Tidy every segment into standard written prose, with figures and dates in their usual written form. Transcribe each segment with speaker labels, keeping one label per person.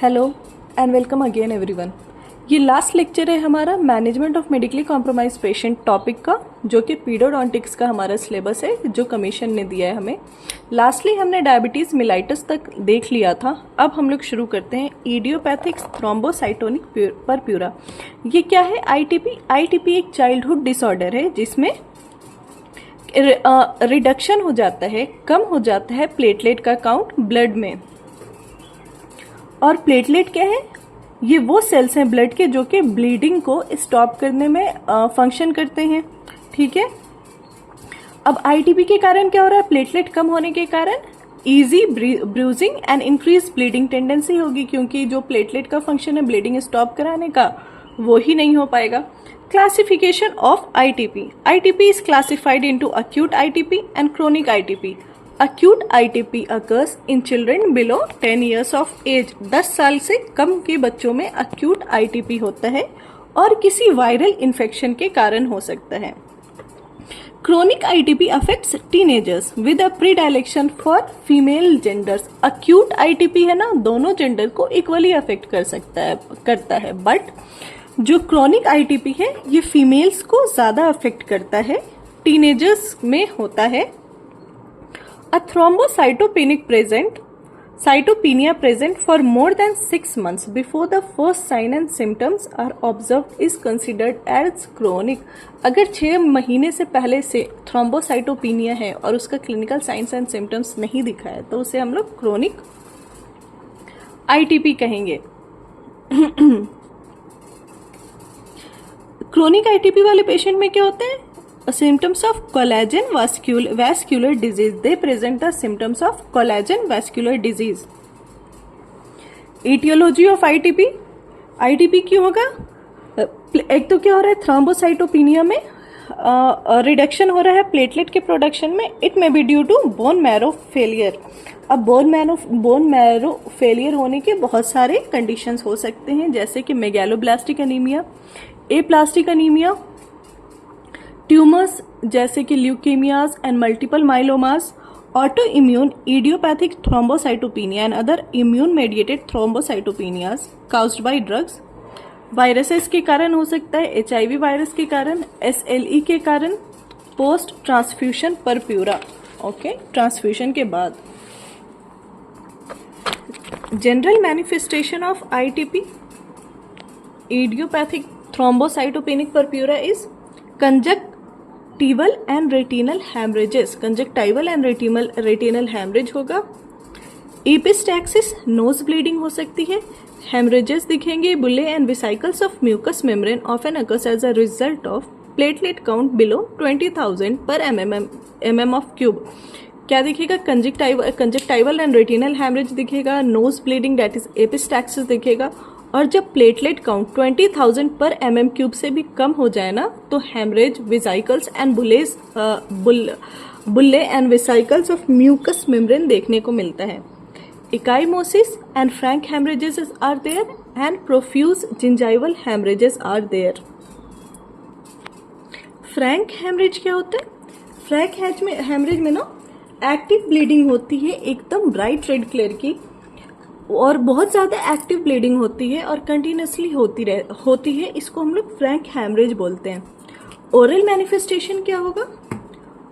Speaker 1: Hello and welcome again everyone. ये last lecture है हमारा management of medically compromise patient topic का, जो कि पीडोडोंटिक्स का हमारा सिलेबस है जो कमीशन ने दिया है हमें। लास्टली हमने डायबिटीज़ मिलाइटिस तक देख लिया था। अब हम लोग शुरू करते हैं इडियोपैथिक थ्रोम्बोसाइटोनिक परप्यूरा। ये क्या है? आईटीपी एक चाइल्डहुड डिसऑर्डर है जिसमें रिडक्शन हो जाता है, कम हो जाता है प्लेटलेट का काउंट ब्लड में। और प्लेटलेट क्या है? ये वो सेल्स हैं ब्लड के जो कि ब्लीडिंग को स्टॉप करने में फंक्शन करते हैं। ठीक है। अब आईटीपी के कारण क्या हो रहा है? प्लेटलेट कम होने के कारण easy bruising and increase bleeding tendency होगी, क्योंकि जो प्लेटलेट का फंक्शन है ब्लीडिंग स्टॉप कराने का वो ही नहीं हो पाएगा। Classification of ITP is classified into acute ITP and chronic ITP. Acute ITP occurs in children below 10 years of age. 10 साल से कम के बच्चों में acute ITP होता है और किसी वायरल इन्फेक्शन के कारण हो सकता है। Chronic ITP affects teenagers with a predilection for female genders. Acute ITP है ना, दोनों जेंडर को इक्वली अफेक्ट करता है, बट जो क्रोनिक आईटीपी है ये फीमेल्स को ज्यादा अफेक्ट करता है, टीनेजर्स में होता है। A cytopenia present for more than 6 months before the first sign and symptoms are observed is considered as chronic. अगर 6 महीने से पहले से थ्रोम्बोसाइटोपिनिया है और उसका क्लिनिकल साइंस एंड सिम्टम्स नहीं दिखा है तो उसे हम लोग क्रोनिक आईटीपी कहेंगे। क्रोनिक आईटीपी वाले पेशेंट में क्या होते हैं? Symptoms of collagen vascular disease. They present the symptoms of collagen vascular disease. Etiology of ITP. ITP क्यों होगा? एक तो क्या हो रहा है? थ्रोम्बोसाइटोपिनिया में रिडक्शन हो रहा है प्लेटलेट के प्रोडक्शन में। It may be due to bone marrow failure. अब बोन मैरो फेलियर होने के बहुत सारे कंडीशंस हो सकते हैं, जैसे कि megaloblastic anaemia, aplastic anaemia, tumours जैसे कि leukaemias and multiple myelomas, auto immune idiopathic thrombocytopenia and other immune mediated thrombocytopenias caused by drugs. Viruses के कारण हो सकता है, एचआईवी वायरस के कारण, एसएलई के कारण, post transfusion purpura. Okay, transfusion के बाद। General manifestation of ITP idiopathic thrombocytopenic purpura is conjunctival and retinal hemorrhages. Conjunctival and retinal hemorrhage होगा। epistaxis nose bleeding हो सकती है। hemorrhages दिखेंगे। bullae and vesicles of mucous membrane often occurs as a result of platelet count below 20,000 per mm of cube. क्या दिखेगा? Conjunctival and retinal haemorrhage दिखेगा, nose bleeding that is epistaxis दिखेगा। और जब प्लेटलेट काउंट 20,000 पर mm³ से भी कम हो जाए ना, तो haemorrhage, vesicles and bullae and vesicles of mucous membrane देखने को मिलता है। Ecchymosis and frank haemorrhages are there and profuse gingival haemorrhages are there. Frank haemorrhage क्या होता है? फ्रैंक हेमरेज में ना एक्टिव ब्लीडिंग होती है, एकदम ब्राइट रेड कलर की, और बहुत ज़्यादा एक्टिव ब्लीडिंग होती है और कंटिन्यूसली होती है। इसको हम लोग फ्रैंक हैमरेज बोलते हैं। ओरल मैनिफेस्टेशन क्या होगा?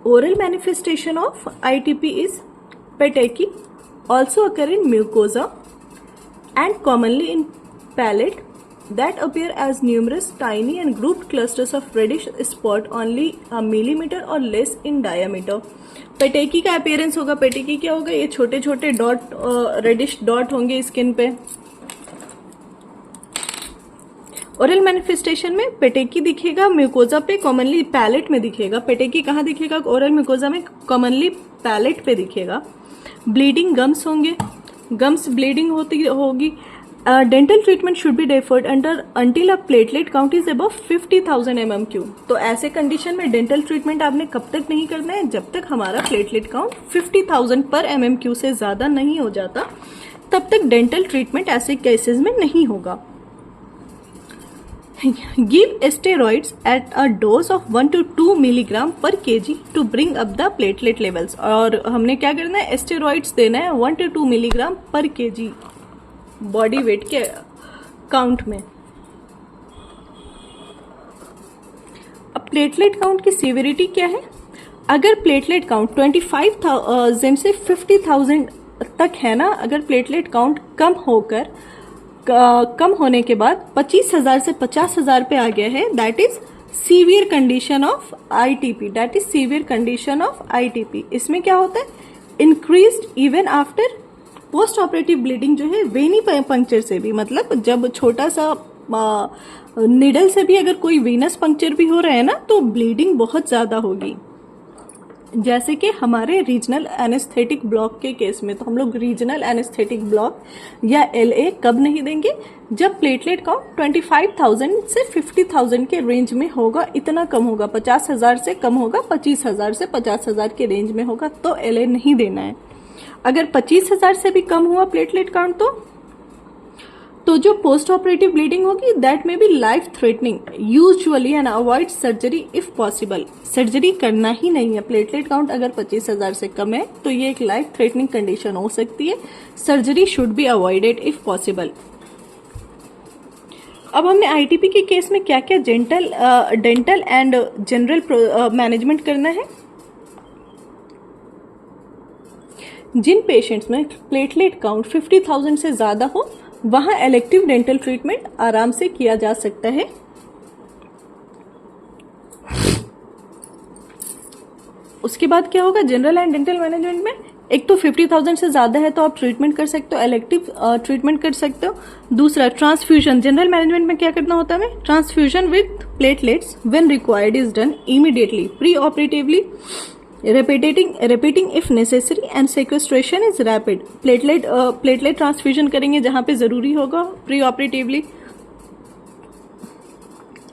Speaker 1: Oral manifestation of ITP is petechiae, also occur in mucosa and commonly in palate that appear as numerous tiny and grouped clusters of reddish spot only a millimeter or less in diameter. पेटेकी का appearance होगा। पेटेकी क्या होगा? ये छोटे छोटे dot, reddish dot होंगे skin पे। Oral manifestation में पेटेकी दिखेगा म्यूकोजा पे, कॉमनली पैलेट में दिखेगा। पेटेकी कहाँ दिखेगा? ओरल म्यूकोजा में, कॉमनली पैलेट पे दिखेगा। ब्लीडिंग गम्स होंगे, गम्स ब्लीडिंग होगी। Dental treatment should be deferred until a platelet count is above 50,000 mm³। तो ऐसे कंडीशन में डेंटल ट्रीटमेंट आपने कब तक नहीं करना है? जब तक हमारा प्लेटलेट काउंट 50,000 पर mm³ से ज्यादा नहीं हो जाता, तब तक डेंटल ट्रीटमेंट ऐसे केसेस में नहीं होगा। Give steroids at a dose of 1 to 2 milligram per kg to bring up the platelet levels. और हमने क्या करना है? स्टेरॉइड्स देना है 1 to 2 milligram per kg। Body weight के काउंट में। अब प्लेटलेट काउंट की सीवियरिटी क्या है? अगर प्लेटलेट काउंट 25,000 से 50,000 तक है ना, अगर प्लेटलेट काउंट कम होने के बाद 25,000 से 50,000 पे आ गया है, that is severe condition of ITP, that is severe condition of ITP. इसमें क्या होता है? Increased even after post operative bleeding जो है वेनी पंक्चर से भी, मतलब जब छोटा सा निडल से भी अगर कोई वीनस पंक्चर भी हो रहा है ना, तो ब्लीडिंग बहुत ज्यादा होगी। जैसे कि हमारे रीजनल एनेस्थेटिक ब्लॉक के केस में, तो हम लोग रीजनल एनेस्थेटिक ब्लॉक या एलए कब नहीं देंगे? जब प्लेटलेट काउंट 25,000 से 50,000 के रेंज में होगा, इतना कम होगा, 50,000 से कम होगा, 25,000 से 50,000 के रेंज में होगा, तो एलए नहीं देना है। अगर 25,000 से भी कम हुआ प्लेटलेट काउंट, तो जो पोस्ट ऑपरेटिव ब्लीडिंग होगी that may be life threatening usually, and avoid surgery if possible. Surgery करना ही नहीं है। प्लेटलेट काउंट अगर 25,000 से कम है तो ये एक लाइफ थ्रेटनिंग कंडीशन हो सकती है। Surgery should be avoided if possible. अब हमने आईटीपी के केस में क्या क्या डेंटल एंड जनरल मैनेजमेंट करना है। जिन पेशेंट्स में प्लेटलेट काउंट 50,000 से ज्यादा हो, वहां इलेक्टिव डेंटल ट्रीटमेंट आराम से किया जा सकता है। उसके बाद क्या होगा जनरल एंड डेंटल मैनेजमेंट में? एक तो 50,000 से ज्यादा है तो आप ट्रीटमेंट कर सकते हो, इलेक्टिव ट्रीटमेंट कर सकते हो। दूसरा ट्रांसफ्यूजन, जनरल मैनेजमेंट में क्या करना होता है हमें? Transfusion with platelets when required is done immediately, pre operatively, repeating if necessary, and sequestration is rapid। Platelet transfusion करेंगे जहां पे जरूरी होगा, pre operatively.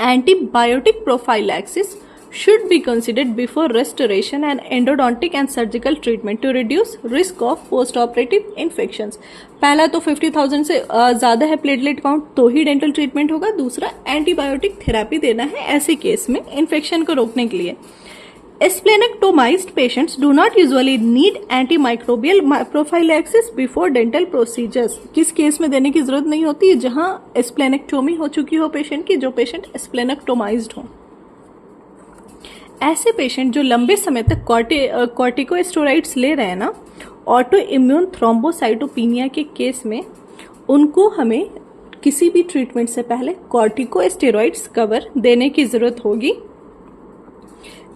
Speaker 1: Antibiotic prophylaxis should be considered before restoration and endodontic and surgical treatment to reduce risk of post-operative infections। पहला तो 50,000 से ज्यादा है प्लेटलेट काउंट तो ही डेंटल ट्रीटमेंट होगा। दूसरा एंटीबायोटिक थेरेपी देना है ऐसे केस में इन्फेक्शन को रोकने के लिए। Splenectomized patients do not usually need antimicrobial prophylaxis before dental procedures। किस केस में देने की जरूरत नहीं होती है? जहां स्प्लेनेक्टोमी हो चुकी हो पेशेंट की, जो पेशेंट स्प्लेनेक्टोमाइज्ड हो। ऐसे पेशेंट जो लंबे समय तक कॉर्टिकोस्टेरॉइड्स ले रहे हैं ना, ऑटो इम्यून थ्रोम्बोसाइटोपिनिया के केस में, उनको हमें किसी भी ट्रीटमेंट से पहले कॉर्टिकोस्टेरॉइड्स कवर देने की जरूरत होगी।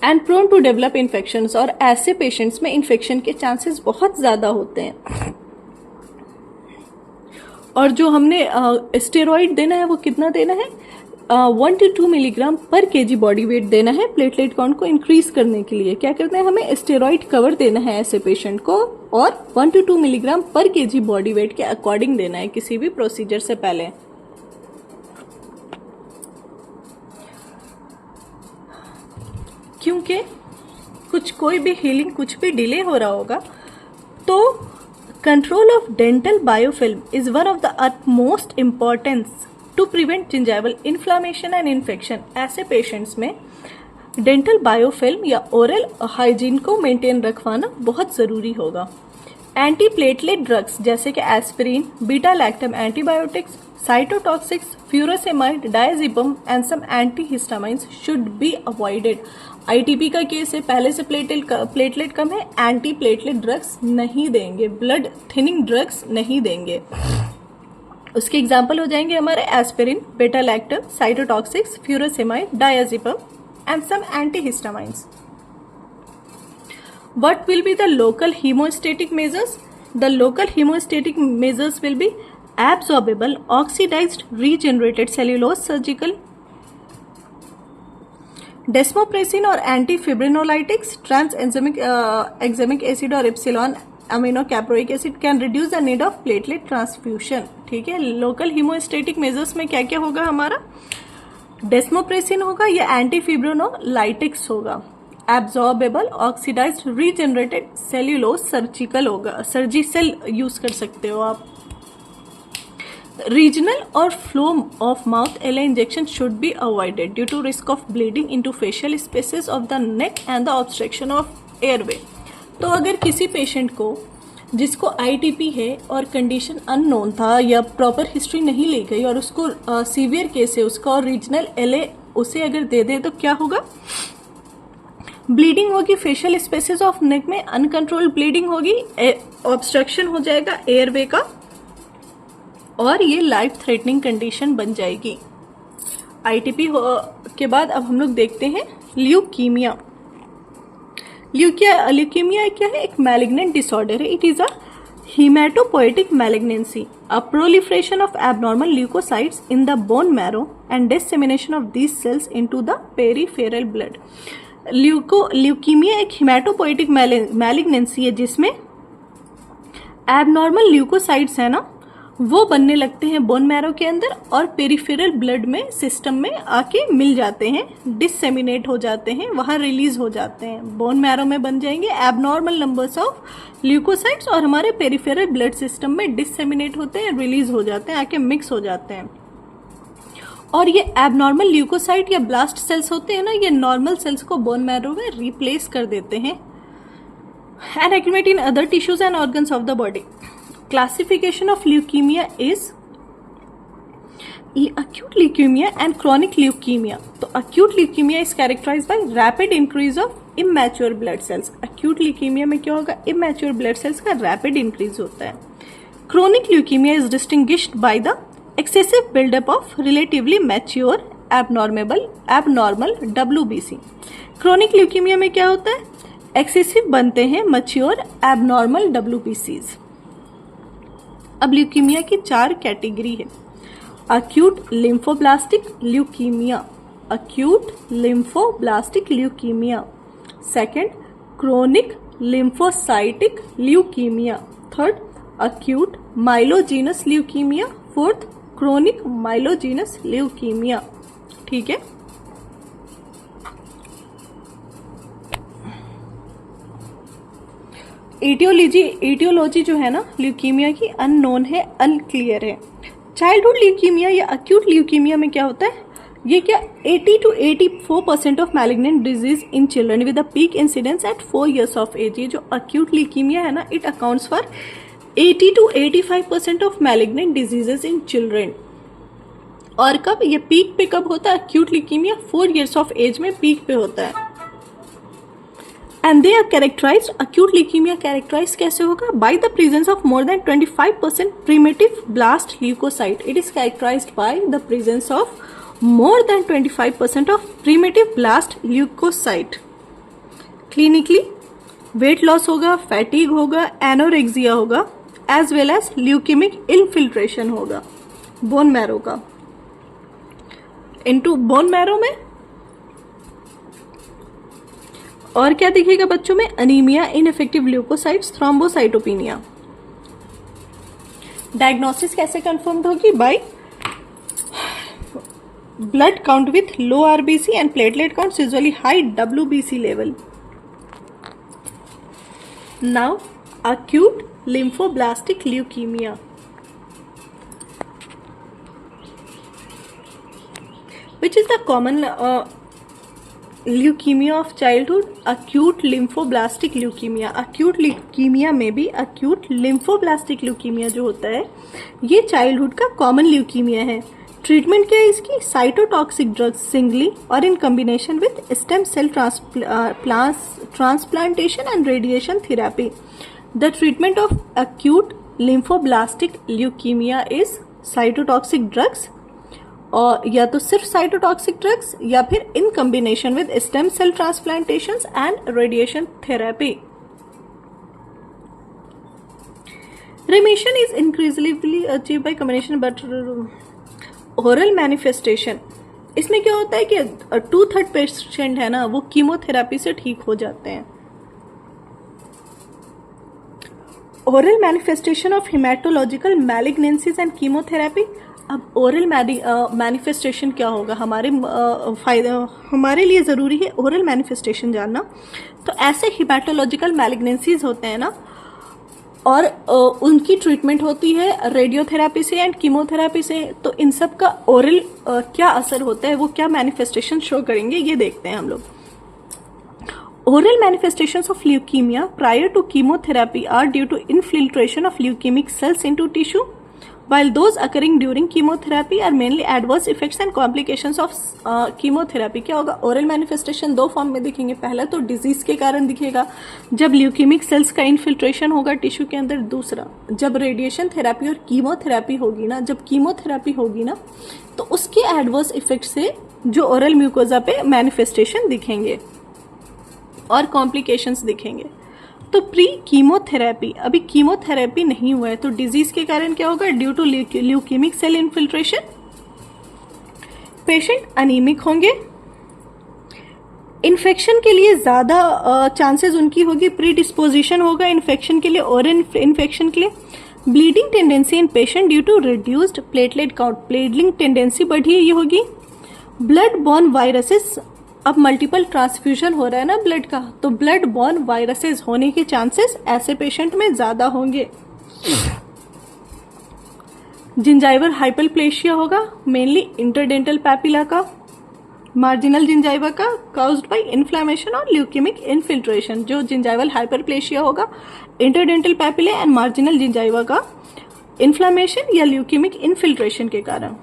Speaker 1: And prone to develop infections, और ऐसे पेशेंट्स में इन्फेक्शन के चांसेस बहुत ज्यादा होते हैं। और जो हमने स्टेरॉइड देना है वो कितना देना है? 1 to 2 मिलीग्राम पर केजी बॉडी वेट देना है प्लेटलेट काउंट को इंक्रीज करने के लिए। क्या करते हैं? हमें स्टेरॉइड कवर देना है ऐसे पेशेंट को, और 1 to 2 मिलीग्राम पर केजी बॉडी वेट के अकॉर्डिंग देना है किसी भी प्रोसीजर से पहले। क्योंकि कोई भी हीलिंग कुछ भी डिले हो रहा होगा, तो control of dental biofilm is one of the utmost importance to prevent gingival inflammation and infection. ऐसे पेशेंट्स में डेंटल बायोफिल्म या ओरल हाइजीन को मेंटेन रखवाना बहुत जरूरी होगा। एंटी प्लेटलेट ड्रग्स जैसे कि aspirin, beta lactam antibiotics, cytotoxics, furosemide, diazepam and some antihistamines should be avoided. ITP का केस है, पहले से प्लेटलेट कम है, एंटी प्लेटलेट ड्रग्स नहीं देंगे, ब्लड थिनिंग ड्रग्स नहीं देंगे। उसके एग्जाम्पल हो जाएंगे हमारे aspirin, beta lactam, cytotoxics, furosemide, diazepam and some antihistamines. What will be the local hemostatic measures? The local hemostatic measures will be absorbable, oxidized, regenerated cellulose surgical, desmopressin or antifibrinolytics, tranexamic acid or epsilon aminocaproic acid can reduce the need of platelet transfusion। ठीक है, local हीमोस्टेटिक measures में क्या क्या होगा हमारा? Desmopressin होगा या antifibrinolytics होगा, absorbable, oxidised, regenerated cellulose surgical होगा, सर्जिसेल यूज कर सकते हो आप। रीजनल और floor of mouth LA injection should be avoided due to risk of bleeding into facial spaces of the neck and the obstruction of airway. तो अगर किसी patient को जिसको आईटीपी है और कंडीशन अननोन था या प्रॉपर हिस्ट्री नहीं ली गई और उसको सीवियर केस है उसका और रीजनल एलए उसे अगर दे दे तो क्या होगा? ब्लीडिंग होगी, फेशियल स्पेसेस ऑफ नेक में अनकंट्रोल्ड ब्लीडिंग होगी, ऑब्स्ट्रक्शन हो जाएगा एयरवे का और ये लाइफ थ्रेटनिंग कंडीशन बन जाएगी। आईटीपी के बाद अब हम लोग देखते हैं ल्यूकीमिया। ल्यूकीमिया क्या है? एक मैलिग्नेंट डिसऑर्डर है। It is a haematopoietic malignancy, a proliferation of abnormal leucocytes in the bone marrow and dissemination of these cells into the peripheral blood. Leukaemia एक हेमाटोपोएटिक मैलिग्नेंसी है जिसमें एबनॉर्मल ल्यूकोसाइट्स है ना वो बनने लगते हैं बोन मैरो के अंदर और पेरिफेरल ब्लड में सिस्टम में आके मिल जाते हैं, डिसेमिनेट हो जाते हैं, वहां रिलीज हो जाते हैं। बोन मैरो में बन जाएंगे एबनॉर्मल नंबर्स ऑफ ल्यूकोसाइट्स और हमारे पेरिफेरल ब्लड सिस्टम में डिसेमिनेट होते हैं, रिलीज हो जाते हैं, आके मिक्स हो जाते हैं। और ये एबनॉर्मल ल्यूकोसाइट या ब्लास्ट सेल्स होते हैं ना, ये नॉर्मल सेल्स को बोन मैरो में रिप्लेस कर देते हैं and accumulate in other tissues and organs of the body. Classification of leukemia is acute leukemia and chronic leukemia. तो acute leukemia is characterized by rapid increase of immature blood cells. Acute leukemia में क्या होगा? Immature blood cells का rapid increase होता है। Chronic leukemia is distinguished by the excessive buildup of relatively mature abnormal WBC. Chronic leukemia में क्या होता है? Excessive बनते हैं mature abnormal WBCs। अब ल्यूकीमिया की 4 कैटेगरी है। Acute lymphoblastic leukaemia, acute lymphoblastic leukaemia. Second, chronic lymphocytic leukaemia. Third, acute myelogenous leukaemia. Fourth, chronic myelogenous leukaemia. ठीक है। एटियोलॉजी जो है ना ल्यूकीमिया की अननोन है, अनक्लियर है। चाइल्डहुड ल्यूकीमिया या अक्यूट ल्यूकीमिया में क्या होता है? ये क्या 80 to 84% of malignant disease in children with a peak incidence at 4 years of age. ये जो अक्यूट ल्यूकीमिया है ना, it accounts for 80 to 85% of malignant diseases in children. और कब ये पीक पे कब होता है? Acute leukaemia 4 years of age में पीक पे होता है। And they are characterized, acute leukemia characterized कैसे होगा? By the presence of more than 25% primitive blast leukocyte. It is characterized by the presence of more than 25% of primitive blast leukocyte. Clinically, weight loss होगा, fatigue होगा, anorexia होगा, as well as leukemic infiltration होगा bone marrow का। into bone marrow में और क्या दिखेगा बच्चों में? Anaemia, ineffective leucocytes, thrombocytopenia. Diagnosis कैसे कंफर्म्ड होगी? By blood count with low RBC and platelet count, usually high WBC level. Now acute lymphoblastic leukemia, which is the common leukemia of childhood. Acute lymphoblastic leukemia, acute leukemia में भी acute lymphoblastic leukemia जो होता है ये childhood का common leukaemia है। Treatment क्या है इसकी? साइटोटॉक्सिक ड्रग्स सिंगली और in combination with stem cell transplantation and radiation therapy. The treatment of acute lymphoblastic leukemia is cytotoxic drugs, और या तो सिर्फ साइटोटॉक्सिक ड्रग्स या फिर in combination with stem cell transplantations and radiation therapy. Remission is increasingly achieved by combination but oral manifestation। इसमें क्या होता है कि 2/3 पेशेंट है ना वो कीमोथेरेपी से ठीक हो जाते हैं। Oral manifestation of haematological malignancies and chemotherapy. अब ओरल मैनिफेस्टेशन क्या होगा? हमारे लिए ज़रूरी है ओरल मैनिफेस्टेशन जानना। तो ऐसे हेमाटोलॉजिकल मैलिग्नेंसीज होते हैं ना और उनकी ट्रीटमेंट होती है रेडियोथेरेपी से एंड कीमोथेरेपी से। तो इन सब का ओरल क्या असर होता है, वो क्या मैनिफेस्टेशन शो करेंगे, ये देखते हैं हम लोग। Oral manifestations of leukemia prior to chemotherapy are due to infiltration of leukemic cells into tissue, while those occurring during chemotherapy are mainly adverse effects and complications of chemotherapy. क्या होगा? Oral manifestation दो form में दिखेंगे. पहला तो disease के कारण दिखेगा जब ल्यूकेमिक सेल्स का इन्फिल्ट्रेशन होगा टिश्यू के अंदर. दूसरा, जब रेडिएशन थेरेपी और कीमोथेरेपी होगी ना, जब कीमोथेरेपी होगी ना, तो उसके एडवर्स इफेक्ट से जो ओरल म्यूकोजा पे मैनिफेस्टेशन दिखेंगे और कॉम्प्लिकेशंस दिखेंगे. तो प्री कीमोथेरेपी, अभी कीमोथेरेपी नहीं हुआ है तो डिजीज के कारण क्या होगा? Due to leukaemic cell infiltration patient anaemic होंगे. इन्फेक्शन के लिए ज्यादा चांसेस उनकी होगी, प्री डिस्पोजिशन होगा इन्फेक्शन के लिए और इन्फेक्शन के लिए. Bleeding tendency in patient due to reduced platelet count, bleeding tendency बढ़ी हुई होगी. ब्लड बॉर्न वायरसेस, अब मल्टीपल ट्रांसफ्यूजन हो रहा है ना ब्लड का, तो ब्लड बॉर्न वायरसेस होने के चांसेस ऐसे पेशेंट में ज्यादा होंगे. जिंजाइवल हाइपरप्लेशिया होगा, मेनली इंटरडेंटल पैपिला का, मार्जिनल जिंजाइवा का, काउज्ड बाय इन्फ्लेमेशन और ल्यूकेमिक इन्फिल्ट्रेशन. जो जिंजाइवल हाइपरप्लेशिया होगा interdental papilla and marginal gingiva का इन्फ्लेमेशन या ल्यूकेमिक इन्फिल्ट्रेशन के कारण,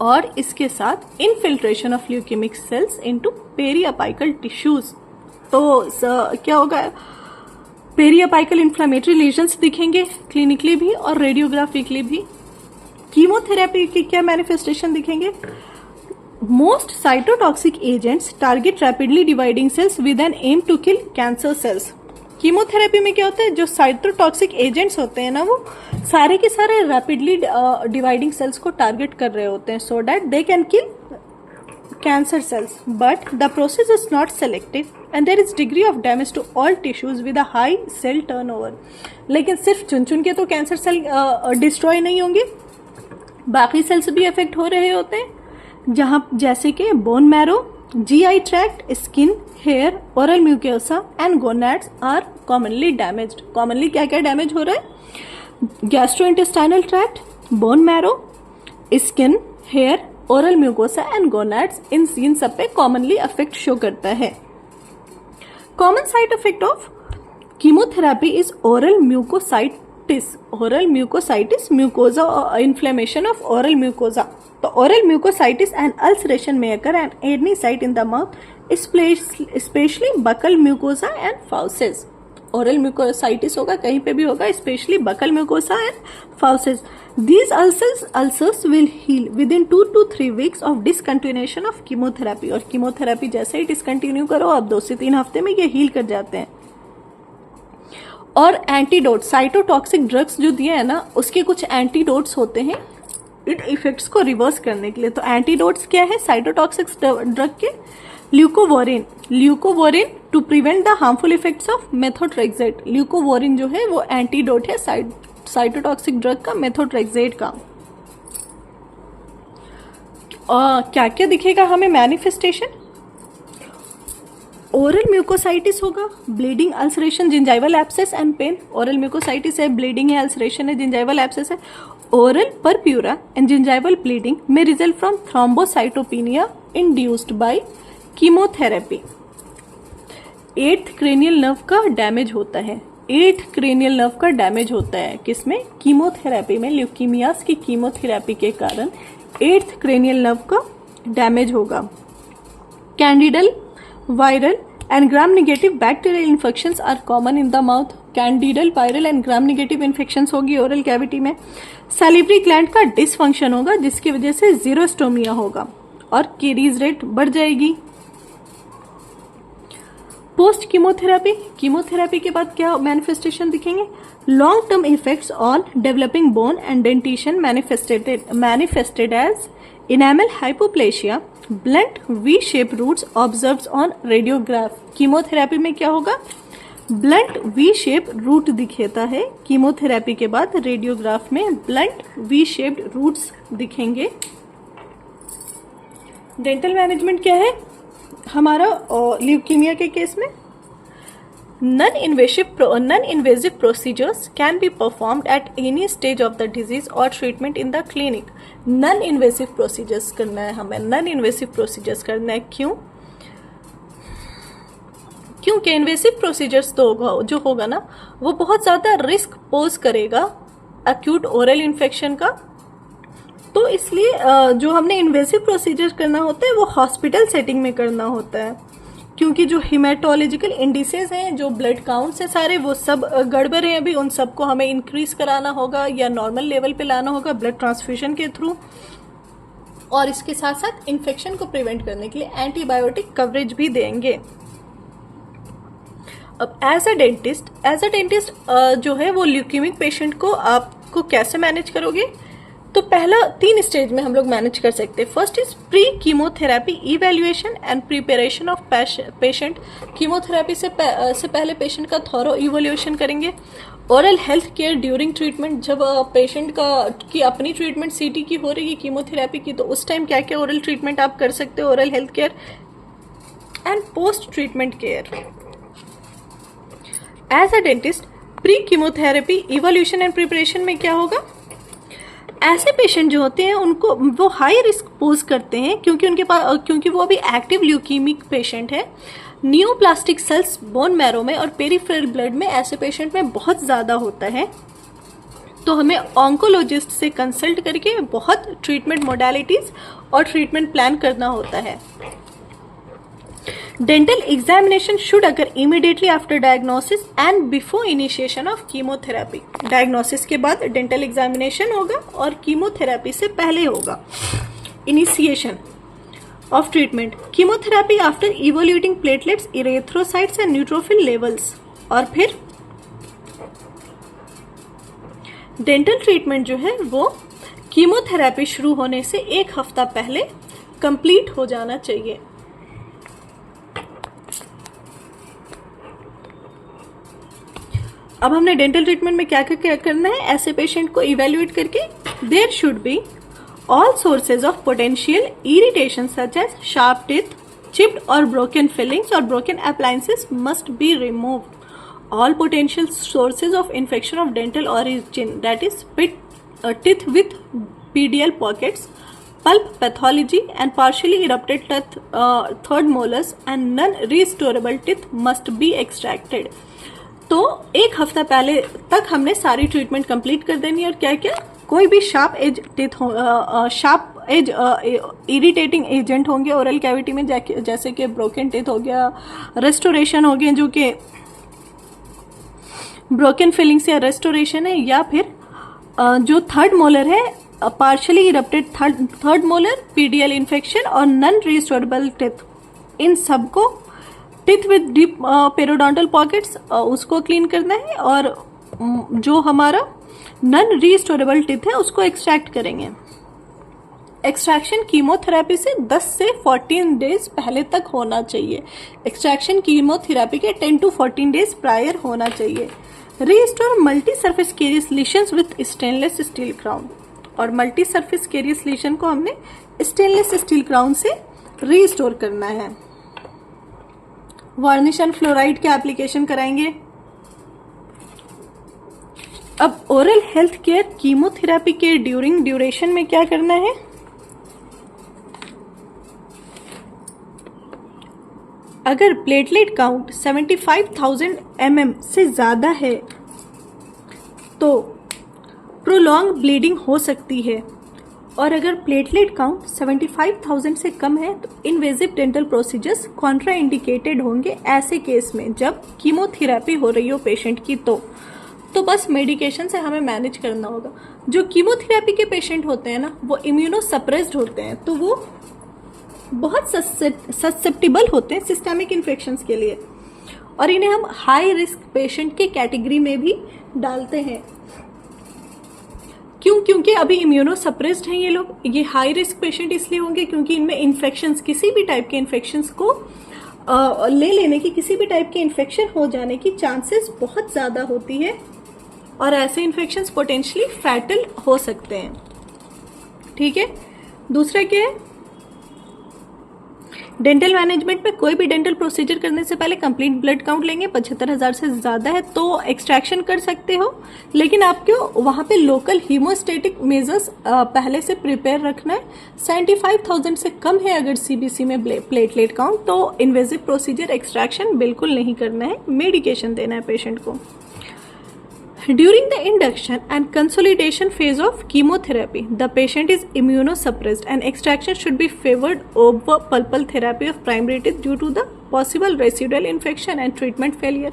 Speaker 1: और इसके साथ infiltration of leukaemic cells into periapical tissues. तो क्या होगा? पेरियापाइकल इन्फ्लेमेटरी लीजन्स दिखेंगे क्लिनिकली भी और रेडियोग्राफिकली भी. कीमोथेरेपी के क्या मैनिफेस्टेशन दिखेंगे? Most cytotoxic agents target rapidly dividing sales with an aim to kill cancer cells. Chemotherapy में क्या होता है? जो साइटोटॉक्सिक एजेंट्स होते हैं ना, वो सारे के सारे रैपिडली डिवाइडिंग सेल्स को टारगेट कर रहे होते हैं so that they can kill cancer cells. But the process is not selective and there is degree of damage to all tissues with a high cell turnover. लेकिन सिर्फ चुन चुन के तो कैंसर सेल डिस्ट्रॉय नहीं होंगे, बाकी सेल्स भी अफेक्ट हो रहे होते हैं, जहां जैसे कि bone marrow, GI tract, skin, hair, oral mucosa and gonads are commonly damaged. Commonly क्या क्या डैमेज हो रहा है? Gastrointestinal tract, bone marrow, skin, hair, oral mucosa and gonads, इन सब पे कॉमनली अफेक्ट शो करता है. Common side effect of chemotherapy is oral mucositis. Oral mucositis, mucosa inflammation of oral mucosa. तो oral mucositis and ulceration may occur at any site in the mouth, especially buccal mucosa and fauces. Oral mucositis होगा, कहीं पे भी होगा, especially buccal mucosa and fauces. These ulcers will heal within 2 to 3 weeks of discontinuation of chemotherapy. और chemotherapy जैसे ही discontinue करो, अब 2 से 3 हफ्ते में ये हील कर जाते हैं. और एंटीडोट, साइटोटॉक्सिक ड्रग्स जो दिए हैं ना, उसके कुछ एंटीडोट्स होते हैं इन इफेक्ट्स को रिवर्स करने के लिए. तो एंटीडोट्स क्या है साइटोटॉक्सिक ड्रग के? Leucovorin to prevent the harmful effects of methotrexate. Leucovorin जो है वो एंटीडोट है साइटोटॉक्सिक ड्रग का, मेथोट्रेक्सेट का. क्या क्या दिखेगा हमें मैनिफेस्टेशन? ओरल म्यूकोसाइटिस होगा, bleeding, ulceration, gingival abscess and pain. Oral mucositis है, ब्लीडिंग है, अल्सरेशन है, जिंजाइवल एब्सेस है. Oral purpura and gingival bleeding may result from thrombocytopenia induced by chemotherapy. 8th cranial nerve का डैमेज होता है. 8th cranial nerve का damage होता है किसमें? कीमोथेरेपी में. ल्यूकीमियास की कीमोथेरेपी के कारण 8th cranial nerve का डैमेज होगा. Candidal, viral and gram negative bacterial infections are common in the mouth. Candidal, viral and gram negative infections होगी ओरल कैविटी में. सैलिवरी ग्लैंड का डिसफंक्शन होगा जिसकी वजह से जीरोस्टोमिया होगा और केरीज रेट बढ़ जाएगी. पोस्ट कीमोथेरेपी, कीमोथेरेपी के बाद क्या मैनिफेस्टेशन दिखेंगे? Long term effects on developing bone and dentition manifested as enamel hypoplasia, blunt V shape roots observed on radiograph. Chemotherapy में क्या होगा? ब्लंट वी शेप रूट दिखेता है. कीमोथेरेपी के बाद रेडियोग्राफ में ब्लंट वी शेप्ड रूट्स दिखेंगे. डेंटल मैनेजमेंट क्या है हमारा ल्यूकीमिया के केस में? Non-invasive procedures can be performed at any stage of the disease or treatment in the clinic. Non-invasive procedures करना है हमें, non-invasive procedures करना है. क्यों? क्योंकि इन्वेसिव प्रोसीजर्स तो जो होगा ना वो बहुत ज़्यादा रिस्क पोज करेगा एक्यूट ओरल इन्फेक्शन का। तो इसलिए जो हमने इन्वेसिव प्रोसीजर करना होता है वो हॉस्पिटल सेटिंग में करना होता है, क्योंकि जो हिमेटोलॉजिकल इंडिसेस हैं, जो ब्लड काउंट्स हैं सारे, वो सब गड़बड़ हैं अभी, उन सबको हमें इंक्रीज कराना होगा या नॉर्मल लेवल पे लाना होगा ब्लड ट्रांसफ्यूजन के थ्रू। और इसके साथ साथ इन्फेक्शन को प्रिवेंट करने के लिए एंटीबायोटिक कवरेज भी देंगे। अब एज अ डेंटिस्ट जो है वो ल्यूकेमिक पेशेंट को आपको कैसे मैनेज करोगे? तो पहला 3 स्टेज में हम लोग मैनेज कर सकते हैं। First is pre chemotherapy evaluation and preparation of patient. Chemotherapy से पहले पेशेंट का थॉरो इवेल्युएशन करेंगे। Oral health care during treatment, जब पेशेंट की अपनी ट्रीटमेंट सीटी की हो रही है कीमोथेरेपी की, तो उस टाइम क्या क्या ओरल ट्रीटमेंट आप कर सकते हो, oral health care. And post treatment care. As a dentist pre chemotherapy evolution and preparation में क्या होगा, ऐसे पेशेंट जो होते हैं उनको वो हाई रिस्क पोज करते हैं क्योंकि वो अभी एक्टिव ल्यूकीमिक पेशेंट है। न्यूप्लास्टिक सेल्स बोन मैरो में और पेरिफेरल ब्लड में ऐसे पेशेंट में बहुत ज़्यादा होता है। तो हमें ऑन्कोलॉजिस्ट से कंसल्ट करके बहुत ट्रीटमेंट मोडालिटीज और ट्रीटमेंट प्लान करना होता है। Dental examination should occur immediately after diagnosis and before initiation of chemotherapy. Diagnosis के बाद डेंटल एग्जामिनेशन होगा और कीमोथेरेपी से पहले होगा initiation of treatment. Chemotherapy after evaluating platelets, erythrocytes and neutrophil levels. और फिर डेंटल ट्रीटमेंट जो है वो कीमोथेरेपी शुरू होने से 1 हफ्ता पहले कंप्लीट हो जाना चाहिए। अब हमने डेंटल ट्रीटमेंट में क्या क्या करना है, ऐसे पेशेंट को इवेल्युएट करके there should be all sources of potential irritation such as sharp teeth, chipped और ब्रोकन फिलिंग्स और broken appliances must be removed. All potential sources of infection of dental origin, that is teeth with PDL pockets, pulp pathology and partially erupted third molars and non-restorable teeth must be extracted। तो 1 हफ्ता पहले तक हमने सारी treatment complete कर देनी है। और क्या क्या, कोई भी sharp edge teeth sharp edge irritating agent होंगे ओरल कैविटी में, जैसे कि ब्रोकन टीथ हो गया, रेस्टोरेशन हो गया जो कि ब्रोकन फिलिंग्स या रेस्टोरेशन है, या फिर जो थर्ड मोलर है partially erupted third molar, PDL infection और नॉन रिस्टोरेबल टीथ, इन सबको टीथ विद डीप पेरोडोंटल पॉकेट्स उसको क्लीन करना है। और जो हमारा नॉन रिस्टोरेबल टीथ है उसको एक्सट्रैक्ट करेंगे। एक्सट्रैक्शन कीमोथेरेपी से 10 से 14 डेज पहले तक होना चाहिए। एक्सट्रैक्शन कीमोथेरेपी के 10 to 14 डेज प्रायर होना चाहिए। Restore multi surface carious lesions with stainless steel crown. और मल्टी सरफेस केरियस लीशन को हमने स्टेनलेस स्टील क्राउन से रीस्टोर करना है। वार्निश एंड फ्लोराइड के एप्लीकेशन कराएंगे। अब ओरल हेल्थ केयर कीमोथेरेपी के ड्यूरेशन में क्या करना है, अगर प्लेटलेट काउंट 75,000 mm से ज्यादा है तो प्रोलॉन्ग ब्लीडिंग हो सकती है। और अगर प्लेटलेट काउंट 75,000 से कम है तो invasive dental procedures Contra indicated होंगे ऐसे केस में जब कीमोथेरेपी हो रही हो पेशेंट की। तो बस मेडिकेशन से हमें मैनेज करना होगा। जो कीमोथेरेपी के पेशेंट होते हैं ना वो इम्यूनो सप्रेस्ड होते हैं, तो वो बहुत ससेप्टिबल होते हैं सिस्टमिक इन्फेक्शंस के लिए, और इन्हें हम हाई रिस्क पेशेंट के कैटेगरी में भी डालते हैं। क्योंकि अभी इम्यूनो सप्रेस्ड हैं ये लोग। ये हाई रिस्क पेशेंट इसलिए होंगे क्योंकि इनमें इन्फेक्शंस, किसी भी टाइप के इन्फेक्शंस को ले लेने की, किसी भी टाइप के इन्फेक्शन हो जाने की चांसेस बहुत ज़्यादा होती है, और ऐसे इन्फेक्शंस पोटेंशियली फैटल हो सकते हैं। ठीक है, दूसरा क्या है, डेंटल मैनेजमेंट में कोई भी डेंटल प्रोसीजर करने से पहले कंप्लीट ब्लड काउंट लेंगे। 75,000 से ज़्यादा है तो एक्सट्रैक्शन कर सकते हो, लेकिन आपको वहाँ पे लोकल हीमोस्टेटिक मेजर्स पहले से प्रिपेयर रखना है। 75,000 से कम है अगर सीबीसी में प्लेटलेट काउंट, तो इन्वेजिव प्रोसीजर एक्सट्रैक्शन बिल्कुल नहीं करना है, मेडिकेशन देना है पेशेंट को। During the induction and consolidation phase of chemotherapy, the patient is immunosuppressed and extraction should be favored over pulpal therapy of primary teeth due to the possible residual infection and treatment failure.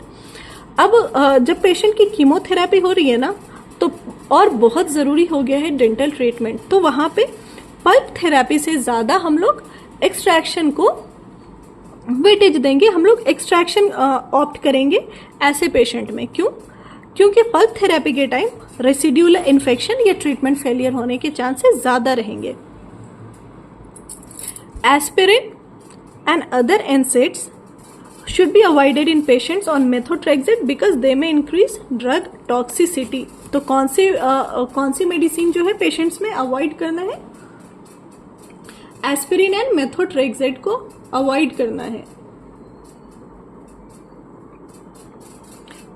Speaker 1: अब जब patient की chemotherapy हो रही है ना, तो और बहुत ज़रूरी हो गया है डेंटल ट्रीटमेंट, तो वहाँ पे पल्प थेरेपी से ज़्यादा हम लोग एक्सट्रैक्शन को वेटेज देंगे, हम लोग एक्सट्रैक्शन ऑप्ट करेंगे ऐसे पेशेंट में। क्यों? क्योंकि पल्प थेरेपी के टाइम रेसिड्यूलर इन्फेक्शन या ट्रीटमेंट फेलियर होने के चांसेस ज्यादा रहेंगे। Aspirin and other NSAIDs should be avoided in patients on methotrexate because they में इंक्रीज ड्रग टॉक्सिसिटी। तो कौन सी मेडिसिन जो है पेशेंट्स में अवॉइड करना है? एस्पिरिन एंड मेथोट्रेक्सेट को अवॉइड करना है।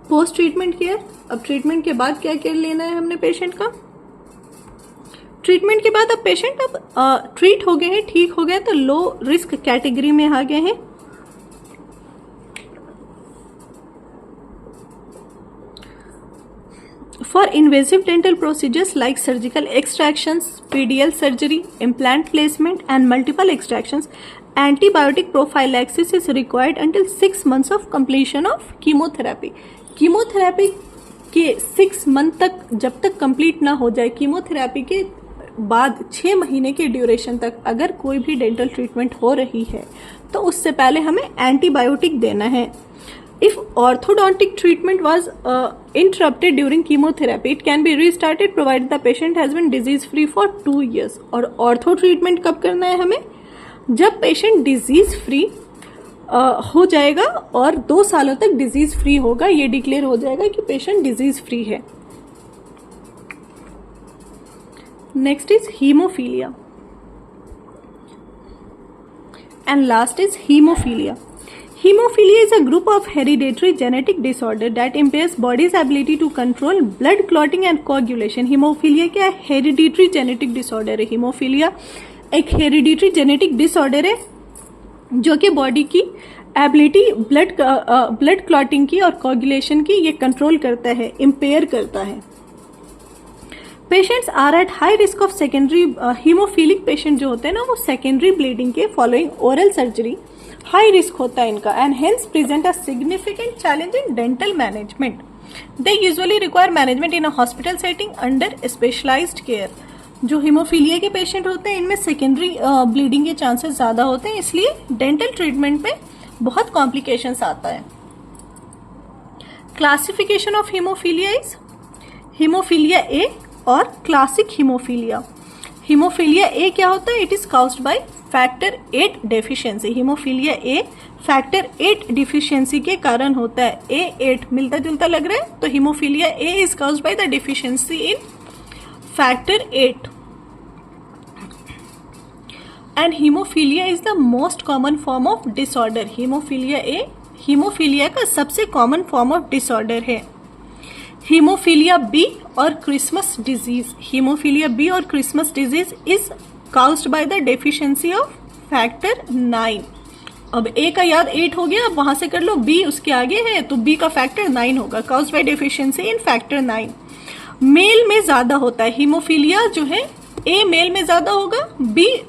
Speaker 1: पोस्ट ट्रीटमेंट केयर, अब ट्रीटमेंट के बाद क्या केयर लेना है हमने पेशेंट का? ट्रीटमेंट के बाद अब पेशेंट ट्रीट हो गए हैं, ठीक हो गए, तो लो रिस्क कैटेगरी में आ गए हैं। For invasive dental procedures like surgical extractions, PDL surgery, implant placement and multiple extractions, antibiotic prophylaxis is required until 6 months of completion of chemotherapy. Chemotherapy के 6 मंथ तक जब तक कंप्लीट ना हो जाए, कीमोथेरेपी के बाद 6 महीने के ड्यूरेशन तक अगर कोई भी डेंटल ट्रीटमेंट हो रही है तो उससे पहले हमें एंटीबायोटिक देना है। If orthodontic treatment was interrupted during chemotherapy, it can be restarted provided the patient has been disease free for 2 years। और ऑर्थो ट्रीटमेंट कब करना है हमें? जब पेशेंट डिजीज फ्री हो जाएगा और 2 सालों तक डिजीज फ्री होगा, ये डिक्लेयर हो जाएगा कि पेशेंट डिजीज फ्री है। Next is haemophilia and last is haemophilia. Hemophilia is a group of hereditary genetic disorder that impairs body's ability to control blood clotting and coagulation। Hemophilia क्या है? Hereditary genetic disorder है। Hemophilia एक hereditary genetic disorder है जो कि body की ability blood clotting की और कोगुलेशन की ये कंट्रोल करता है, इम्पेयर करता है। Patients are at high risk of secondary, haemophilic patient जो होते हैं ना, वो सेकेंडरी ब्लीडिंग के following oral surgery high risk होता है इनका, and hence present a significant challenge in dental management. They usually require management in a hospital setting under specialised care. जो हीमोफीलिया के पेशेंट होते हैं इनमें सेकेंडरी ब्लीडिंग के चांसेस ज्यादा होते हैं, इसलिए डेंटल ट्रीटमेंट में बहुत कॉम्प्लिकेशंस आता है। Classification of haemophilia is haemophilia A और क्लासिक हीमोफीलिया। हीमोफीलिया ए क्या होता है? It is caused by factor 8 deficiency. Haemophilia A factor 8 deficiency के कारण होता है। A8 मिलता जुलता लग रहा है, तो haemophilia A is caused by the deficiency in factor 8 and haemophilia is the most common form of disorder. Haemophilia A haemophilia का सबसे कॉमन फॉर्म ऑफ डिसऑर्डर है। हीमोफीलिया बी और क्रिसमस डिजीज, हीमोफीलिया बी और Christmas disease is caused by the deficiency of factor 9। अब A का याद 8 हो गया, अब वहां से कर लो B उसके आगे है, तो B का फैक्टर 9 होगा, caused by deficiency in factor 9। Mail में ज्यादा होता है हीमोफीलिया जो है, A मेल में ज्यादा होगा,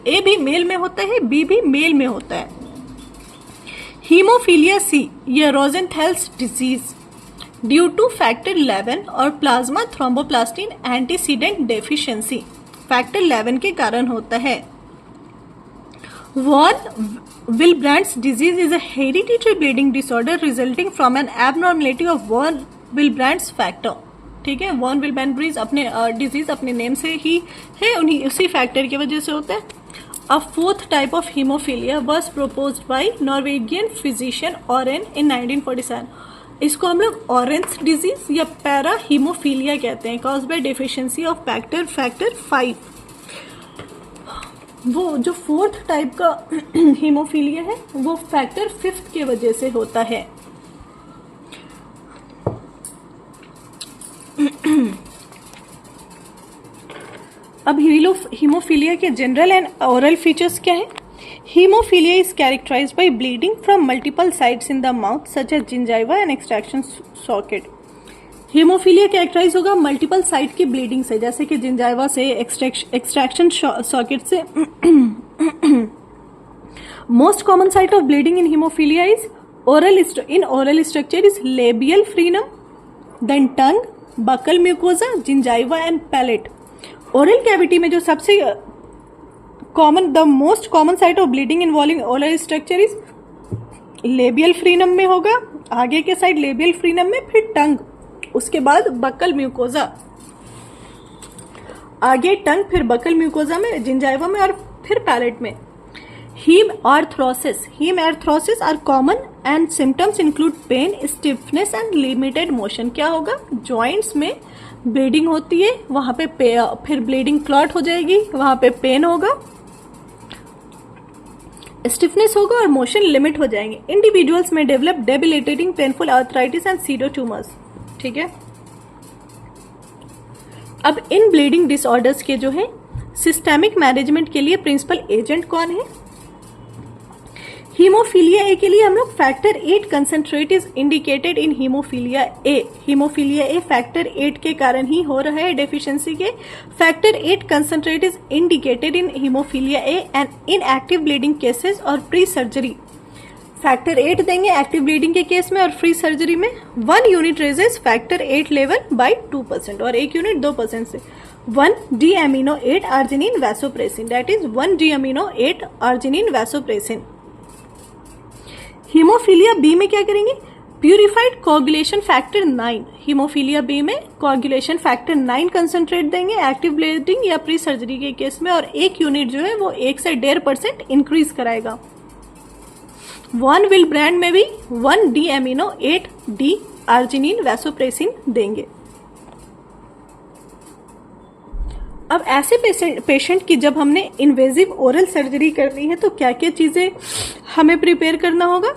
Speaker 1: A भी मेल में होता है, B भी मेल में होता है। हीमोफीलिया C या Rosenthal's disease due to factor 11 और plasma thromboplastin antecedent deficiency, factor 11 के कारण होता है। Von Willebrand's disease is a hereditary bleeding disorder resulting from an abnormality of von Willebrand's factor. ठीक है, वॉन विलब्रांड अपने डिजीज अपने नेम से ही है, उसी फैक्टर की वजह से होता है। A fourth type of haemophilia was proposed by Norwegian physician Owren in 1947। इसको हम लोग ऑरेंस डिजीज या पैरा हीमोफीलिया कहते हैं, caused by deficiency of factor 5। वो जो फोर्थ टाइप का हीमोफीलिया है वो फैक्टर 5 के वजह से होता है। अब हीमोफीलिया के जनरल एंड ओरल फीचर्स क्या है? Haemophilia is characterised by bleeding from multiple sites in the mouth such as gingiva and extraction socket. Haemophilia characterise होगा मल्टीपल साइट की ब्लीडिंग से, जैसे कि जिंजाइवा से, एक्सट्रैक्शन सॉकेट से। Most common site of bleeding in haemophilia is oral structure is labial frenum, then tongue, buccal mucosa, gingiva and palate. Oral cavity में जो सबसे the most common site of bleeding involving oral structure is labial frenum में होगा, आगे के side labial frenum में, फिर टंग, उसके बाद बकल म्यूकोजा, आगे टंग, फिर बकल म्यूकोजा में, जिंजाइवा में और फिर पैलेट में। Haemarthrosis are common and symptoms include pain, stiffness and limited motion. क्या होगा? जॉइंट्स में ब्लीडिंग होती है, वहां पे फिर ब्लीडिंग क्लॉट हो जाएगी, वहां पे पेन होगा, स्टिफनेस होगा और मोशन लिमिट हो जाएंगे। इंडिविजुअल्स में develop debilitating painful arthritis and pseudo tumours. ठीक है। अब इन ब्लीडिंग डिसऑर्डर्स के जो है सिस्टेमिक मैनेजमेंट के लिए प्रिंसिपल एजेंट कौन है? हीमोफीलिया ए के लिए हम लोग factor 8 concentrate is indicated in haemophilia A. Haemophilia A factor 8 के कारण ही हो रहा है डेफिशिएंसी के। Factor 8 concentrate is indicated in haemophilia A and in active bleeding cases और प्री सर्जरी। फैक्टर 8 देंगे एक्टिव ब्लीडिंग के केस में और फ्री सर्जरी में। 1 unit raises factor 8 level by 2% और 1 यूनिट 2% से। 1 D amino 8 arginine vasopressin, that is 1 D amino 8 arginine vasopressin. Haemophilia B में क्या करेंगे? Purified coagulation factor 9। Haemophilia B में कोगुलेशन फैक्टर 9 कंसंट्रेट देंगे एक्टिव ब्लीडिंग या प्री सर्जरी के केस में और 1 यूनिट जो है वो 1 से 1.5% इंक्रीज कराएगा। 1 विल ब्रांड में भी 1 डी-एमिनो 8 डी आर्जिनिन वैसोप्रेसिन देंगे। अब ऐसे पेशेंट की जब हमने इन्वेजिव ओरल सर्जरी करनी है तो क्या क्या चीजें हमें प्रिपेयर करना होगा?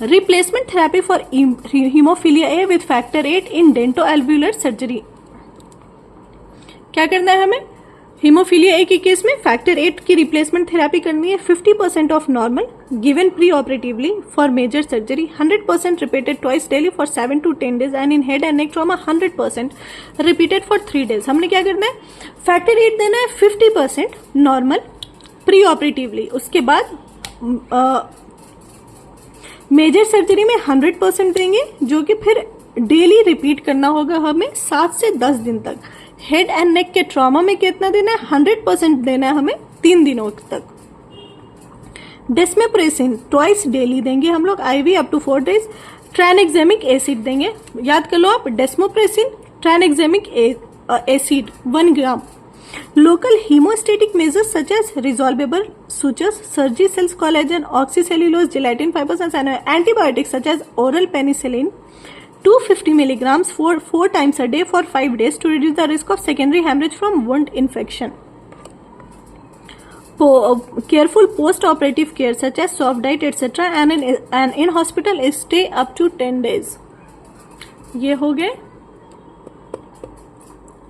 Speaker 1: Replacement therapy for haemophilia A with factor 8 in dento alveolar surgery. क्या करना है हमें? हीमोफीलिया ए के केस में फैक्टर 8 की रिप्लेसमेंट थेरेपी करनी है 50% of normal given pre operatively for major surgery, 100% repeated twice daily for 7 to 10 days and in head and neck trauma 100% repeated for 3 days। हमने क्या करना है? फैक्टर 8 देना है 50% नॉर्मल प्री ऑपरेटिवली, उसके बाद मेजर सर्जरी में 100% देंगे जो कि फिर डेली रिपीट करना होगा हमें 7 से 10 दिन तक। हेड एंड नेक के ट्रॉमा में कितना देना है? 100% देना है हमें 3 दिनों तक। डेस्मेप्रेसिन ट्वाइस डेली देंगे हम लोग IV up to 4 days। Tranexamic acid देंगे, याद कर लो आप, desmopressin tranexamic acid 1 gram. Local hemostatic measures such as resolvable sutures, surgery cells, collagen, oxycellulose, gelatin fibers and antibiotics such as oral penicillin 250 milligrams 4 times a day for 5 days to reduce the risk of secondary hemorrhage from wound infection. Careful post-operative care such as soft diet etc. and in hospital stay up to 10 days. ये हो गए।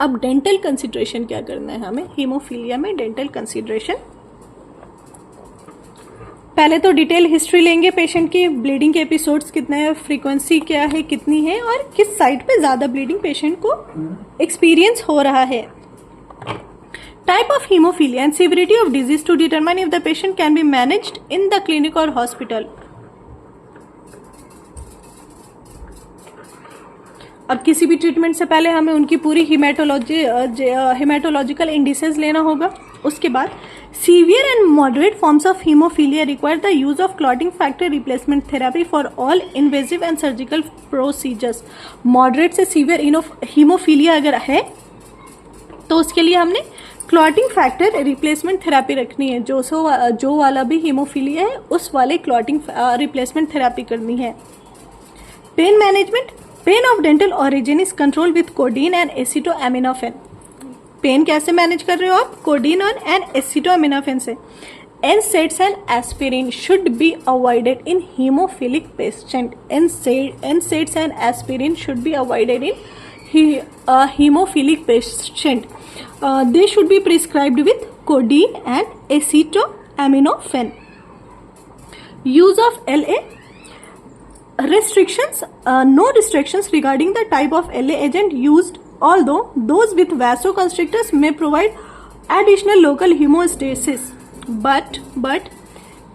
Speaker 1: अब dental consideration क्या करना है हमें haemophilia में? Dental consideration पहले तो डिटेल हिस्ट्री लेंगे पेशेंट की, ब्लीडिंग के एपिसोड्स कितने हैं, फ्रीक्वेंसी क्या है, कितनी है और किस साइड पे ज्यादा ब्लीडिंग पेशेंट को एक्सपीरियंस हो रहा है। Type of haemophilia and severity of disease to determine if the patient can be managed in the clinic और हॉस्पिटल। अब किसी भी ट्रीटमेंट से पहले हमें उनकी पूरी हेमाटोलॉजिकल इंडिसेस लेना होगा। उसके बाद severe and moderate forms of haemophilia require the use of clotting factor replacement therapy for all invasive and surgical procedures. Moderate से सीवियर हीमोफीलिया अगर है तो उसके लिए हमने क्लॉटिंग फैक्टर रिप्लेसमेंट थेरेपी रखनी है। जो वाला भी हीमोफीलिया है उस वाले क्लॉटिंग रिप्लेसमेंट थेरेपी करनी है। Pain management, pain of dental origin is controlled with codeine and acetoaminophene। Pain कैसे मैनेज कर रहे हो आप? कोडिनोन एंड एसिटामिनोफेन से। NSAIDs and aspirin should be avoided in hemophilic patient. NSAIDs and aspirin should be avoided in hemophilic patient. They should be prescribed with codeine and acetaminophen. Use of LA restrictions. No restrictions regarding the type of LA agent used, although those with vasoconstrictors may provide additional local hemostasis. But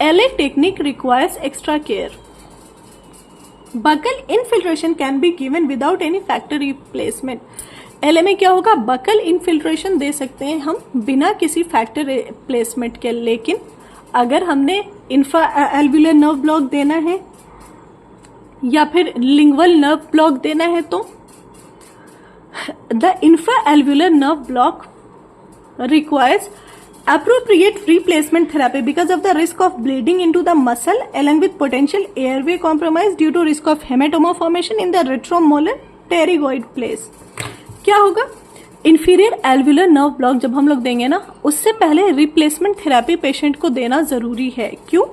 Speaker 1: LA technique requires extra care. Buccal infiltration can be given without any factor replacement. LA में क्या होगा? Buckle infiltration दे सकते हैं हम बिना किसी factor replacement के, लेकिन अगर हमने इंफ्रा एल्वुलर नर्व ब्लॉक देना है या फिर लिंगुअल नर्व ब्लॉक देना है तो the infra alveolar nerve block requires appropriate replacement therapy because of the risk of bleeding into the muscle along with potential airway compromise due to risk of hematoma formation in the retromolar pterygoid place. क्या होगा? Inferior alveolar nerve block जब हम लोग देंगे ना, उससे पहले replacement therapy patient को देना जरूरी है। क्यों?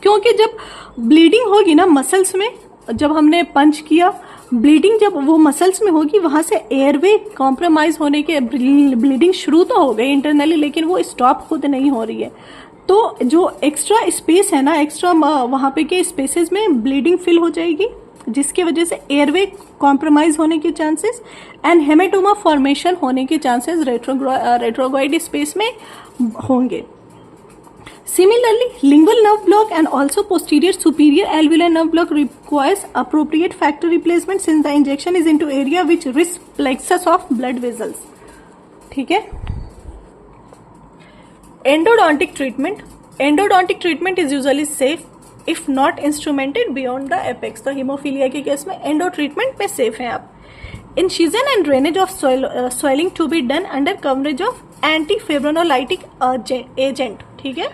Speaker 1: क्योंकि जब ब्लीडिंग होगी ना मसल्स में, जब हमने पंच किया, ब्लीडिंग जब वो मसल्स में होगी, वहां से एयरवे कॉम्प्रोमाइज होने के ब्लीडिंग शुरू तो हो गई इंटरनली, लेकिन वो स्टॉप खुद नहीं हो रही है। तो जो एक्स्ट्रा स्पेस है ना, एक्स्ट्रा वहां पे के स्पेसेस में ब्लीडिंग फिल हो जाएगी, जिसकी वजह से एयरवे कॉम्प्रोमाइज होने के चांसेस एंड हेमेटोमा फॉर्मेशन होने के चांसेस रेट्रोगॉइड स्पेस में होंगे। Similarly, lingual nerve block and also posterior superior alveolar nerve block requires appropriate factor replacement since the injection is into area which risks plexus of blood vessels. ठीक है? Endodontic treatment. Endodontic treatment is usually safe if not instrumented beyond the apex. तो haemophilia के case में endo treatment में safe हैं आप। Incision and drainage of swelling to be done under coverage of antifibrinolytic agent. ठीक है?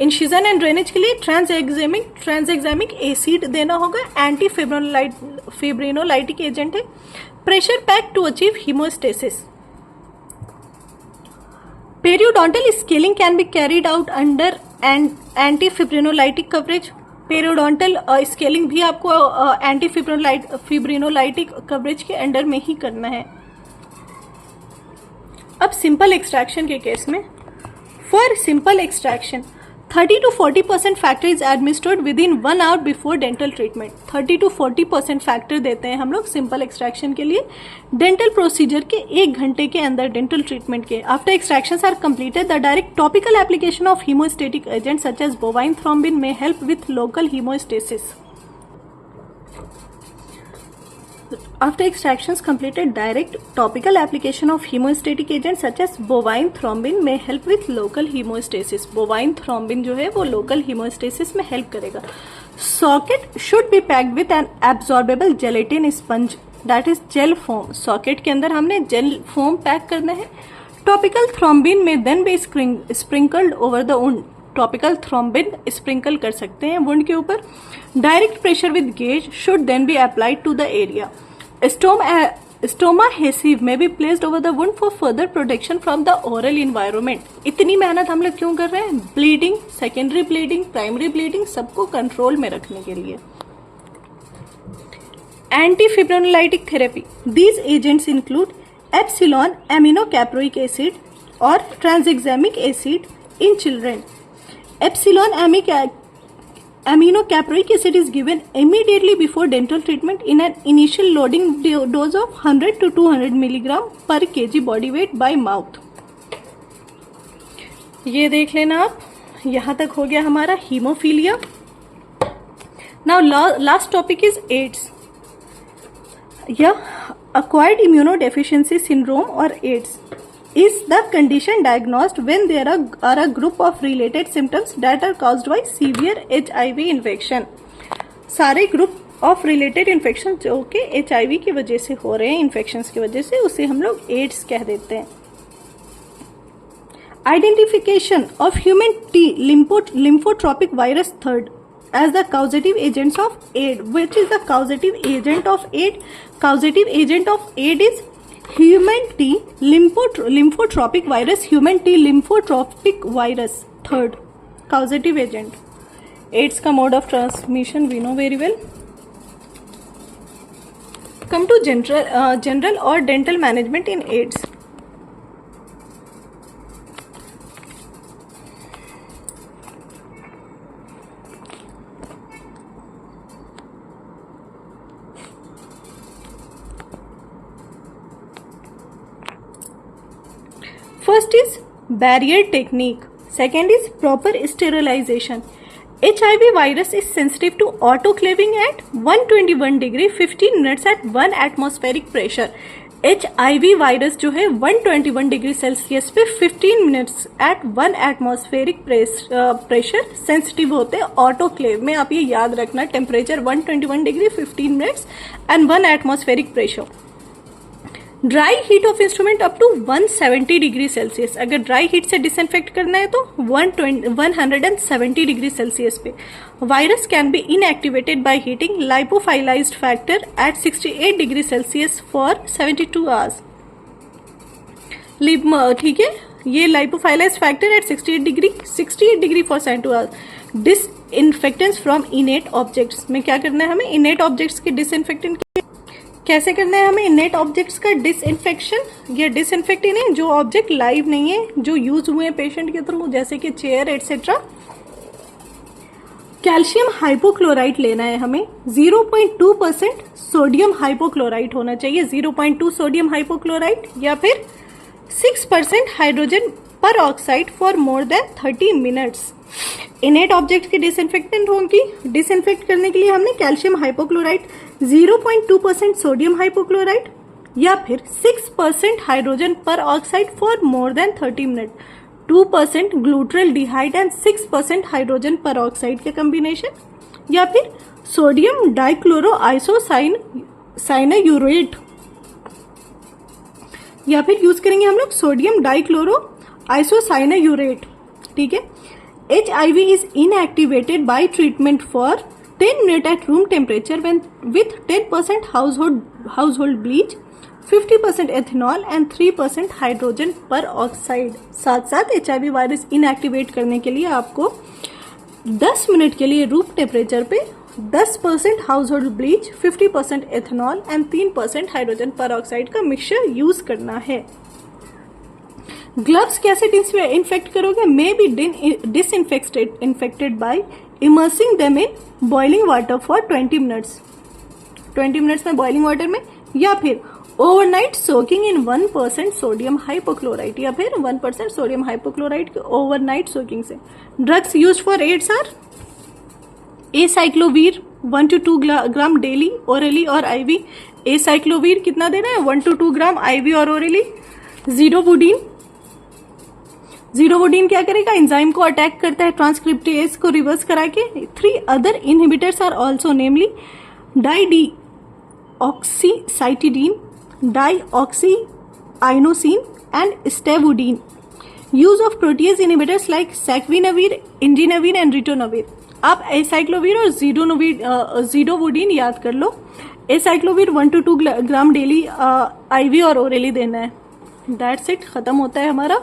Speaker 1: इंशिजन and drainage के लिए ट्रांसएग्जामिक एसिड देना होगा, एंटी फिब्रिनोलाइटिक एजेंट है। Pressure pack to achieve haemostasis. Periodontal scaling can be carried out under antifibrinolytic coverage. Periodontal scaling भी आपको antifibrinolytic coverage के अंडर में ही करना है। अब सिंपल एक्सट्रैक्शन के केस में, for simple extraction 30 to 40% factor is administered within 1 hour before dental treatment. 30 to 40% factor देते हैं हम लोग सिंपल एक्सट्रैक्शन के लिए डेंटल प्रोसीजर के 1 घंटे के अंदर डेंटल ट्रीटमेंट के। After extractions are completed, the direct topical application of haemostatic agent such as bovine thrombin may help with local haemostasis. After extractions completed, direct topical application of hemostatic agents such as bovine thrombin may help with local hemostasis. Bovine thrombin जो है वो local hemostasis में help करेगा। Socket should be packed with an absorbable gelatin sponge that is gel foam. Socket के अंदर हमने gel foam pack करना है। Topical thrombin may then be sprinkled over the wound. Topical thrombin sprinkle कर सकते हैं वुंड के ऊपर। Direct pressure with gauze should then be applied to the area. Stomahesive may be placed over the wound for further protection from the oral environment. इतनी मेहनत हम लोग क्यों कर रहे हैं? Bleeding, secondary bleeding, primary bleeding सबको control में रखने के लिए। Antifibrinolytic therapy, these agents include epsilon aminocaproic acid और tranexamic acid in children. Epsilon aminocaproic acid is given immediately before dental treatment in an initial loading dose of 100 to 200 milligram per kg body weight by mouth. ये देख लेना आप, यहाँ तक हो गया हमारा haemophilia. Now last topic is AIDS. Acquired immunodeficiency syndrome or AIDS is the condition diagnosed when there are a group of related symptoms that are caused by severe HIV infection. सारे ग्रुप ऑफ रिलेटेड इन्फेक्शन जो कि HIV की वजह से हो रहे हैं, infections की वजह से, उसे हम लोग एड्स कह देते हैं। Identification of human T lymphotropic virus third as the causative agents of AIDS. Which is the causative agent of AIDS? Causative agent of AIDS is human T lymphotropic virus, human T lymphotropic virus, third causative agent. AIDS का mode of transmission we know very well. Come to general or dental management in AIDS. First is barrier technique. Second is proper sterilization. HIV virus is sensitive to autoclaving at 121 degree 15 minutes at 1 atmospheric pressure. HIV virus जो है 121 degree Celsius पे 15 minutes at 1 atmospheric pressure sensitive होते हैं autoclave में. आप ये याद रखना, temperature 121 degree 15 minutes and 1 atmospheric pressure. Dry heat of instrument up to 170 degree Celsius. अगर ड्राई हीट से डिसइंफेक्ट करना है तो 170 डिग्री सेल्सियस पे. Virus can be inactivated by heating lyophilised factor at 68 degree Celsius for 72 hours. ठीक है, ये lyophilised factor at 68 degree for 72 hours. Disinfectants from inert objects में क्या करना है हमें? इनेट ऑब्जेक्ट्स के डिसइंफेक्टेंट कैसे करना है हमें? इनेट ऑब्जेक्ट्स का डिसइंफेक्शन या डिसइंफेक्ट इन्हें जो ऑब्जेक्ट लाइव नहीं है, जो यूज हुए हैं पेशेंट के थ्रू, जैसे कि चेयर एटसेट्रा. कैल्शियम हाइपोक्लोराइट लेना है हमें. 0.2% सोडियम हाइपोक्लोराइट होना चाहिए. 0.2 सोडियम हाइपोक्लोराइट या फिर 6% hydrogen peroxide for more than 30 minutes. इनेट object की डिसइंफेक्टेंट होंगी. डिसइंफेक्ट करने के लिए हमने कैल्शियम हाइपोक्लोराइट, 0.2% सोडियम हाइपोक्लोराइट या फिर 6% hydrogen peroxide for more than 30 minute. 2% glutaraldehyde and 6% hydrogen peroxide के कॉम्बिनेशन या फिर सोडियम डाइक्लोरो आइसोसाइनायूरेट या फिर यूज करेंगे हम लोग सोडियम डाइक्लोरो आइसोसाइनायूरेट. ठीक है. HIV is inactivated by treatment for 10 minutes at room temperature with 10% household bleach, 50% ethanol and 3% hydrogen पर ऑक्साइड. साथ साथ HIV वायरस इनएक्टिवेट करने के लिए आपको 10 मिनट के लिए रूम टेम्परेचर पे 10% household bleach, 50% ethanol and 3% hydrogen peroxide का मिक्सचर यूज करना है. ग्लव्स कैसे इन्फेक्ट करोगे? May be disinfected by immersing them in boiling water for 20 minutes. 20 minutes में बॉइलिंग वाटर में, या फिर overnight soaking in 1% sodium hypochlorite या फिर 1% सोडियम हाइपोक्लोराइट के ओवरनाइट सोकिंग से. Drugs use for AIDS are acyclovir 1 to 2 gram daily orally और ivy. Aciclovir कितना देना है? 1 to 2 ग्राम आईवी और ओरली. जीरोवुडीन क्या करेगा? एंजाइम को अटैक करता है, ट्रांसक्रिप्टेज को रिवर्स करा के. 3 other inhibitors are also, namely dideoxycytidine, dideoxyinosine and stavudine. Use of protease inhibitors like saquinavir, indinavir and ritonavir. आप एसाइक्लोवीर और जीरोवुडीन याद कर लो. Acyclovir 1 to 2 gram daily IV और ओरली देना है. That's it. खत्म होता है हमारा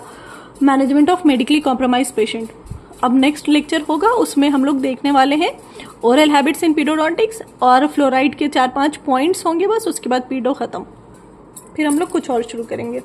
Speaker 1: management of medically compromise patient. अब नेक्स्ट लेक्चर होगा, उसमें हम लोग देखने वाले हैं ओरल हैबिट्स इन पीडोडोंटिक्स और फ्लोराइड के 4-5 पॉइंट्स होंगे बस. उसके बाद पीडो खत्म. फिर हम लोग कुछ और शुरू करेंगे.